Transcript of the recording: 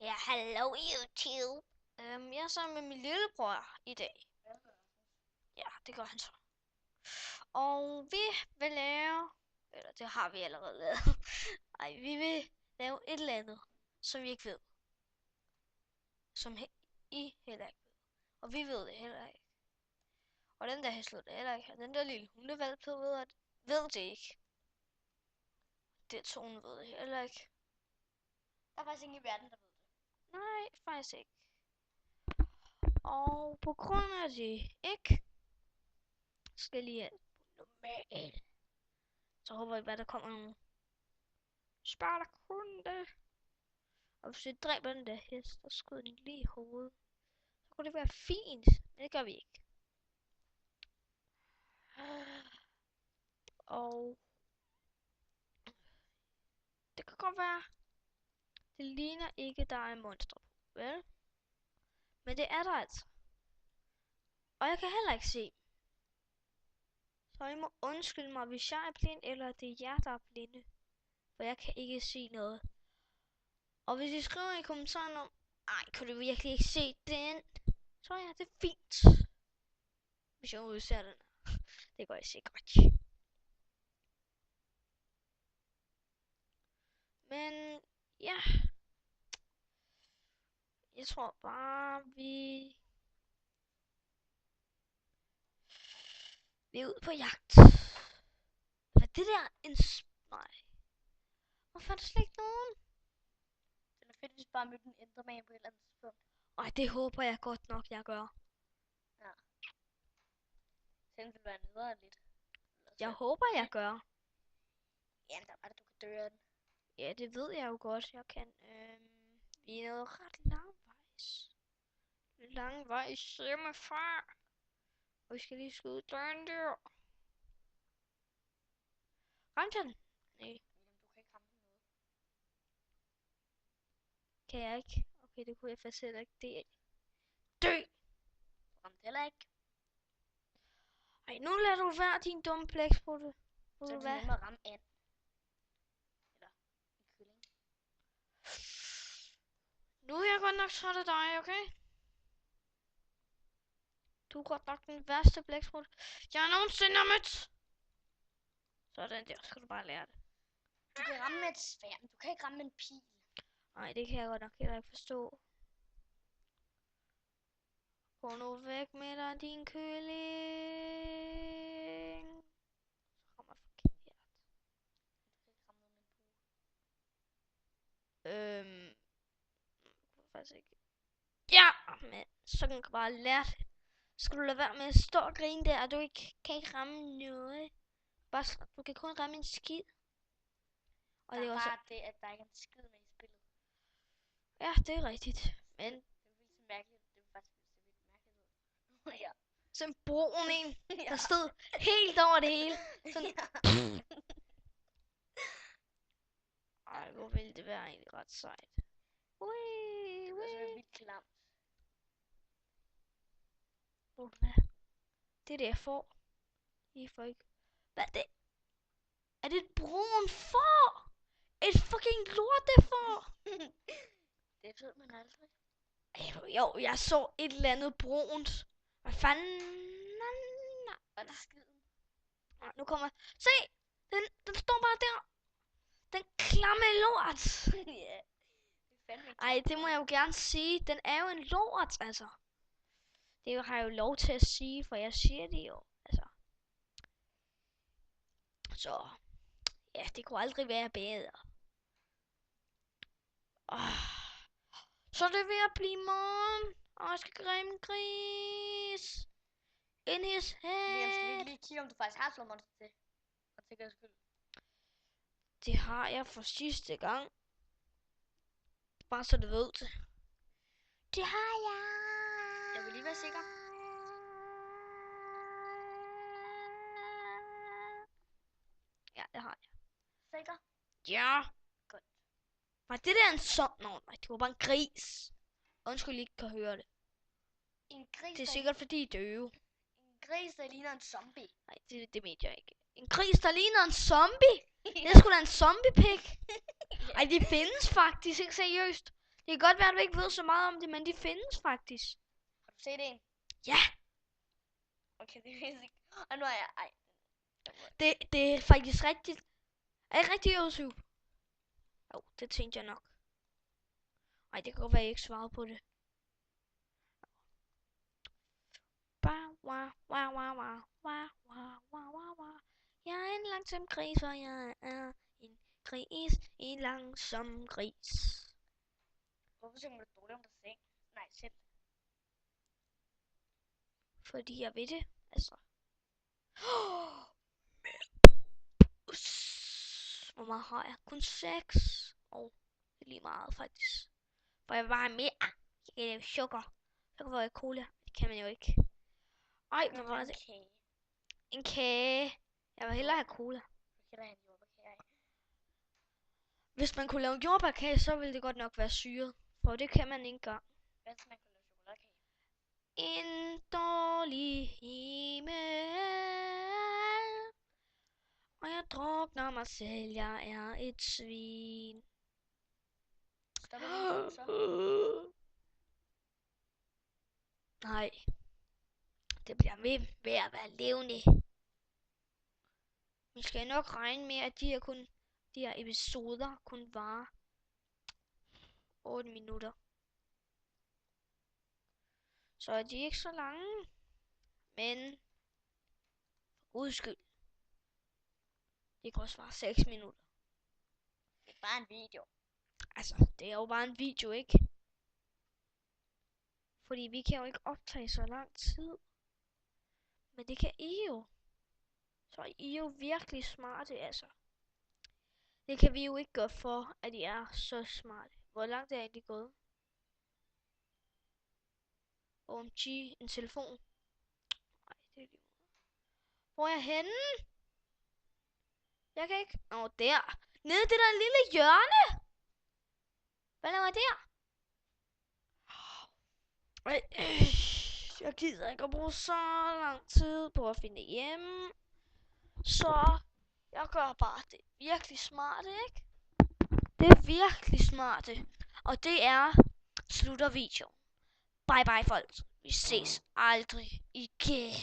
Ja, hallo YouTube. Jeg er sammen med min lillebror i dag. Ja, det gør han så. Og vi vil lave, eller det har vi allerede lavet. Ej, vi vil lave et eller andet, som vi ikke ved. Som I heller ikke ved. Og vi ved det heller ikke. Og den der hæsler det heller ikke. Den der lille hundevalp ved det ikke. Det Tone ved det heller ikke. Der er faktisk ingen i verden, der ved det. Nej, faktisk ikke. Og på grund af det ikke skal lige have normal. Så håber jeg bare, der kommer nogle spartakunde. Og hvis vi dræber den der hest, og skyder den lige i hovedet, så kunne det være fint. Men det gør vi ikke. Og det kan godt være, det ligner ikke, der er monster på, vel? Men det er der altså. Og jeg kan heller ikke se. Så I må undskylde mig, hvis jeg er blind, eller det er jer, der er blinde. For jeg kan ikke se noget. Og hvis I skriver i kommentarerne om, ej, kan du virkelig ikke se den? Så ja, det er fint. Hvis jeg udser den. Det går jeg sikkert. Men ja. Jeg tror bare, vi er ude på jagt. Hvad det der? Nej. Hvorfor er der slet ikke nogen? Det er fedt, hvis bare mødte en enderman på et eller andet tidspunkt. Ej, det håber jeg godt nok, jeg gør. Ja. Den vil være nederen lidt. Jeg håber, jeg gør. Ja, der var det, du kan døre den. Ja, det ved jeg jo godt, jeg kan. Vi er noget ret langvejs. Langvejs hjemmefra. Og vi skal lige skyde døren der. Ramte jeg den? Nej. Du kan ikke ramme den noget. Kan jeg ikke? Okay, det kunne jeg faktisk heller ikke. Det er... Dø! Du ramte heller ikke. Ej, nu lader du være din dumme blæksprutte. Så er det nemmere at ramme and. Eller en kylling. Nu er jeg godt nok træt af dig, okay? Du er godt nok den værste blæksprut, jeg nogensinde har mødt. Sådan der, skal du bare lære det. Du kan ramme med et sværd, men du kan ikke ramme med en pil. Nej, det kan jeg godt nok heller ikke forstå. Gå nu væk med dig, din kylling. Så kommer forkert. Du kan ikke ramme noget med en bue. Faktisk ikke. Ja, men så kan du bare lære det. Skal du lade være med at stå og grine der, og du kan ikke ramme noget. Bare, du kan kun ramme en skid. Og det er bare det, at der ikke er en skid med i spillet. Ja, det er rigtigt. Men det er vildt mærkeligt. Det er faktisk vildt mærkeligt ud. Ja. Sådan en brun en, der stod helt over det hele. Sådan. Ej, hvor ville det være egentlig ret sejt. Det er vildt klamt. Hvad? Det er det, jeg får. I får ikke. Hvad er det? Er det et brun får? Et fucking lortefår? Det ved man aldrig. Jo, jeg så et eller andet brunt. Hvad fanden? Var det skiden? Nu kommer. Se! Den står bare der. Den klamme lort. Ja. Ej, det må jeg jo gerne sige. Den er jo en lort, altså. Det har jeg jo lov til at sige, for jeg siger det jo. Altså. Så. Ja, det kunne aldrig være bedre. Så det er ved at blive morgen. Og jeg skal grimme gris. In his head. Jeg skal lige kigge, om du faktisk har slået monster til. For sikkerheds skyld. Det har jeg for sidste gang. Bare så du ved det. Det har jeg. Jeg vil lige være sikker. Ja, det har jeg. Sikker? Ja. Godt. Var det der en nej, det var bare en gris. Undskyld, I ikke kan høre det. En gris, det er sikkert fordi I er døve. En gris, der ligner en zombie. Nej, det mente jeg ikke. En gris, der ligner en zombie? Det er sgu da en zombiepig. Ej, de findes faktisk, ikke seriøst. Det kan godt være, at du ikke ved så meget om det, men de findes faktisk. Har du set en? Ja. Okay, det er ikke. Og nu er jeg... Ej. Det er faktisk rigtigt. Er det rigtigt, YouTube? Jo, det tænkte jeg nok. Ej, det kan godt være, at jeg ikke svarede på det. Jeg er en langsom gris, for jeg er en gris, en langsom gris. Hvorfor synger du dårligt om dig selv? Nej, selv. Fordi jeg ved det, altså. Hvor meget har jeg? Kun 6. Det er lige meget, faktisk. For jeg vil bare have mere. Jeg kan lave sukker. Så kan jeg cola. Det kan man jo ikke. Ej, hvad var det? En kage. Jeg vil hellere have cola. Hvis man kunne lave en jordbærkage, så ville det godt nok være syret. For det kan man ikke engang. Hvad skal man kunne lave chokoladekage? En dårlig himmel. Og jeg drukner mig selv. Jeg er et svin. Stopper videoen så? Nej. Det bliver ved at være levende. Vi skal nok regne med, at de her episoder kun varer 8 minutter. Så er de ikke så lange. Men for guds skyld. Det kan også vare 6 minutter. Det er bare en video. Altså, det er jo bare en video, ikke? Fordi vi kan jo ikke optage så lang tid. Men det kan I jo. Så I er jo virkelig smarte, altså. Det kan vi jo ikke gøre for, at I er så smarte. Hvor langt er I egentlig gået? OMG, en telefon. Nej, det er lige. Hvor er jeg henne? Jeg kan ikke. Der. Nede i det der lille hjørne. Hvad laver jeg der? Jeg gider ikke at bruge så lang tid på at finde hjem. Så jeg gør bare det virkelig smarte, ikke? Det er virkelig smarte. Og det er slutter videoen. Bye bye folk. Vi ses aldrig igen.